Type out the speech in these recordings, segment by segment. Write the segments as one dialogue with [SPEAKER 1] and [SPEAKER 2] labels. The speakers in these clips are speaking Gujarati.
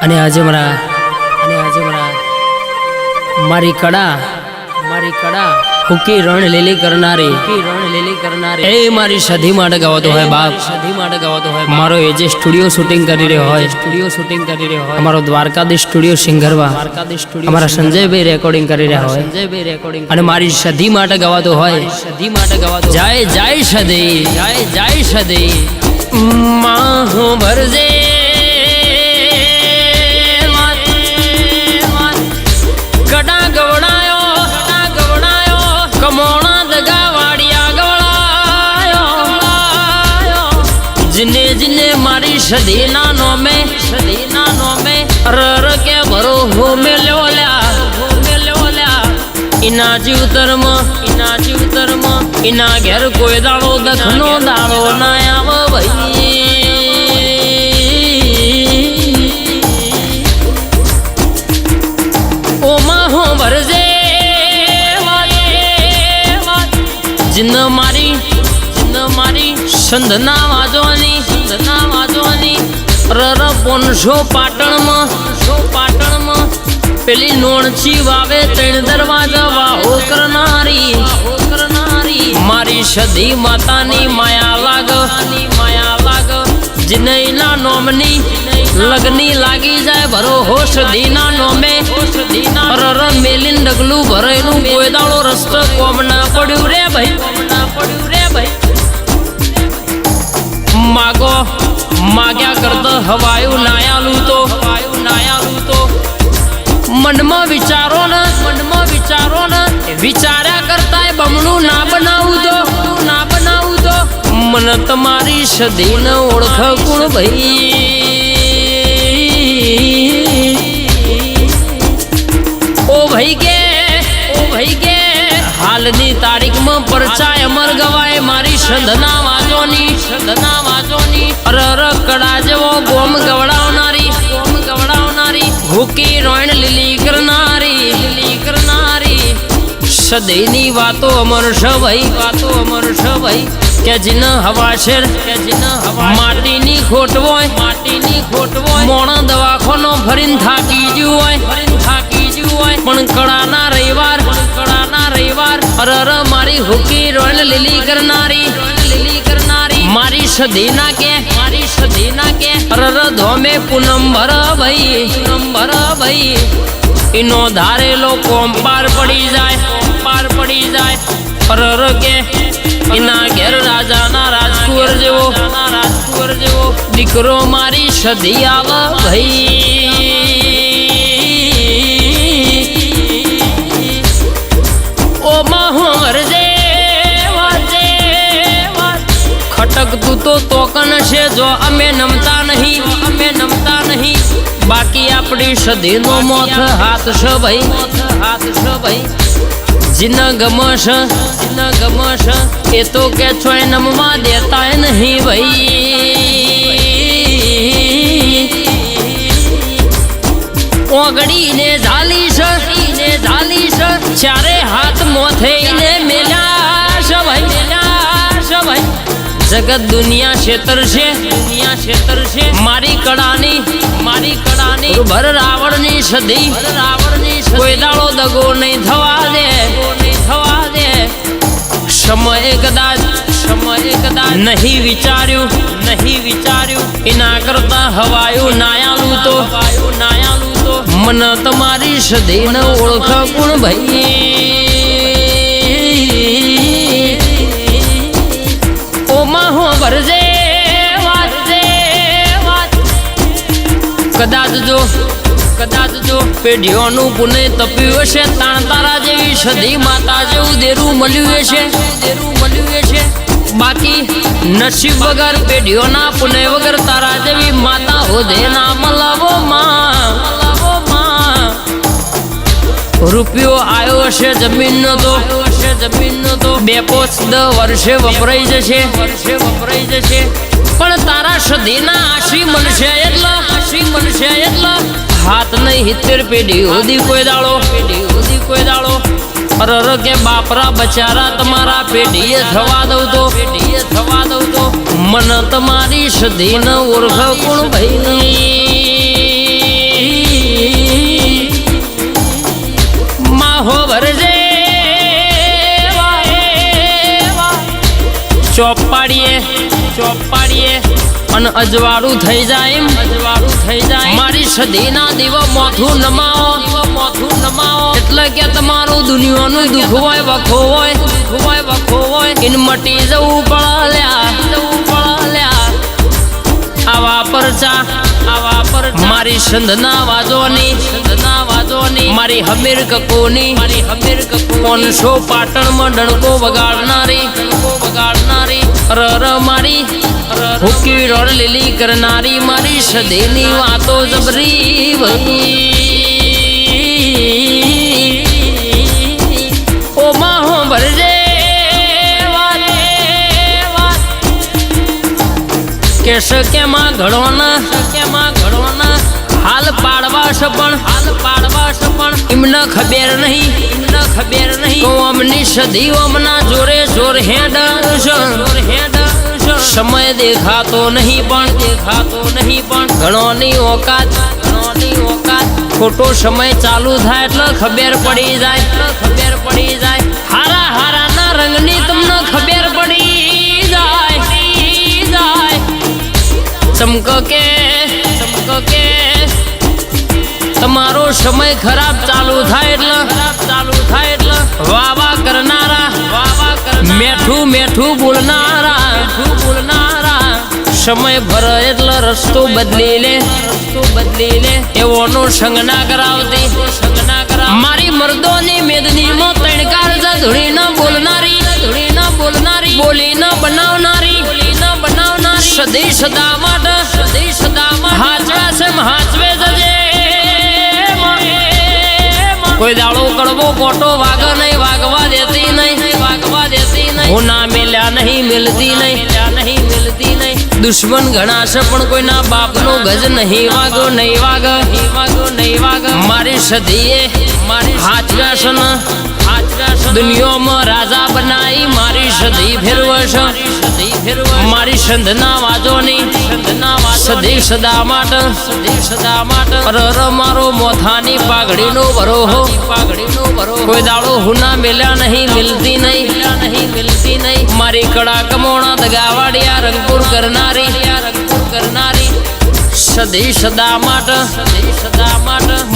[SPEAKER 1] અને આજે મારી કડા હુકી રણ લીલી કરનારી એ મારી સધી માટે ગાવતો હોય બાપ, મારો એ જે સ્ટુડિયો શૂટિંગ કરી રહ્યો હોય અમારો દ્વારકાધીશ સ્ટુડિયો સિંગરવા અમારા સંજયભાઈ રેકોર્ડિંગ કરી રહ્યા હોય અને મારી સધી માટે ગાવતો હોય જય જય સધી માં હું ભરજે કડા ગવડાયો કમોણા દગા વાડિયા ગવડાયો જીને જીને મારી સદીના નોમે રર કે ભરો હો મેલ્યો લ્યા ઇના જીવતરમ ઇના ઘેર કોઈ દાડો દખનો દાડો ના આવ ભાઈ ઓમાં હો ભરજે જીન મારી સંધના વાજવાની રર પોનસો પાટણમાં પેલી નોણચી વાવે ત્રણ દરવાજા વાહો કરનારી મારી સધી માતાની માયા લાગ જીનૈના નોમની લગની લાગી જાય ભરો હો સધીના નોમે રર મેલીન ડગલું ભરેલું કોઈ દાડો રસ્તો કોમ ના પડ્યું રે ભાઈ માગ્યા કરતા હવાયું નાયાલું તો મનમાં વિચારો ને વિચાર્યા કરતા બમણું ના બનાવું તો મને તમારી સદી ન ઓળખ ગુણ ભાઈ ઓ ભાઈ કે હાલની તારીખમાં પરચાય અમર ગવાય મારી સંધના વાજોની અરર કડા જેવો ગોમ ગવડાવનારી હુકી રોણ લીલી કરનારી સદૈની વાતો અમર છે ભાઈ કે જીન હવા શેર માટીની ખોટ હોય મોણા દવાખાનો ભરીને થાકી ગયું હોય પણ કડાના રવિવાર અરર મારી હુકી રોણ લીલી કરનારી મારી સદીના કે અરર ધોમે પૂનમ ભર ભાઈ એનો ધારેલો કોમ પાર પડી જાય અરર કે એના ઘેર રાજાના રાજકુંવર જેવો દીકરો મારી સદી આવ ભાઈ ઓ માહો વરજે ખટકતું તો તોકન છે જો અમે નમતા નહીં બાકી આપણી સદીનો મોથ હાથ છે ભાઈ જીન ગમશ એ તો કે છોય નમવા દેતા નહીં ભાઈ ઓગડીને ઝાલી છે ચારે હાથ મોથઈને મેલ્યા છે ભાઈ જગત દુનિયા ક્ષેત્ર છે મારી કડાની ભર રાવણની સદી કોઈ દાડો દગો નહીં થવા દે સમય કદાચ નહીં વિચાર્યું એના કરતા હવાયું નાયાલું તો મન તમારી સદી ન ઓળખ ગુણ ભાઈ ઓમાં હો ભરજે કદાચ જો પેઢીઓનું પુણે તપ્યું હશે તાણ તારા જેવી સદી માતા જેવું દેરું મળ્યું હશે બાકી નસીબ વગર પેઢીઓના પુણે વગર તારા જેવી માતા હોદે ના મલાવો માં રૂપિયો આવ્યો હશે જમીનનો તો 2-5 વર્ષે વપરાઈ જશે પણ તારા સદીના આશી મળશે એટલા હાથ નહીં 70 પેઢી સુધી કોઈ દાડો અરર કે બાપરા બચારા તમારા પેઢીએ થવા દઉં તો મન તમારી સદી ન ઓળખ કોણ ભાઈ પપ્પાડીએ અને અજવાળું થઈ જાય મારી સદીના દીવો મોથું નમાવો એટલે કે તમારું દુનિયાનું દુઃખ હોય વખો હોય ઇન મટી જવું પડ્યા આવા પરચા મારી સંધના વાજોની મારી હમીર કકોની 500 પાટણમાં ડણકો વગાડનારી રર મારી હુકી રોડ લીલી કરનારી મારી સદીની વાતો જબરી ઓ માં ભરજે કેશ કેમાં ઘડોના હાલ પાડવાશ પણ એમને ખબર નહીં તો અમની સદી અમના જોરે જોર હેડ સમય દેખાતો નહીં પણ ઘણોની ઓકાત ખોટો સમય ચાલુ થાય એટલે ખબર પડી જાય હારા ના રંગની તમને ખબર પડી જાય ચમક કે તમારો સમય ખરાબ ચાલુ થાય એટલે વાવા કરનારા મેઠું બોલનારા સમય ભરે એટલે રસ્તો બદલી લે એવોનો સંગ ના કરાવતી મારી મર્દોની મેદની માં તણકાર ધૂળી ન બોલનારી બોલી ન બનાવનારી સદી સદા માટે હાચવે જજે કોઈ દાડો કડવો કોટો વાગવા દેતી નહીં હું ના મેલ્યા નહીં મિલતી નહીં દુશ્મન ઘણા છે પણ કોઈના બાપનો ગજ નહીં વાગ મારી સદીએ હાચવ્યા છે દુનિયામાં રાજા બનાવી મારી સદી ફેરવશ મારી સંધના વાજોની સદી સદા માટે રર મારો મોથાની પાઘડીનો ભરોહો કોઈ દાડો હુના મેલ્યા નહીં મિલતી નહીં મારી કડા કમોણા દગાવાડિયા રંગપુર કરનારી સદી સદા માટે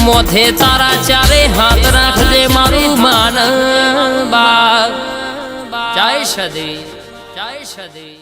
[SPEAKER 1] મોથે તારા ચારે હાથ રાખજે મારું માન બાગ જય સદી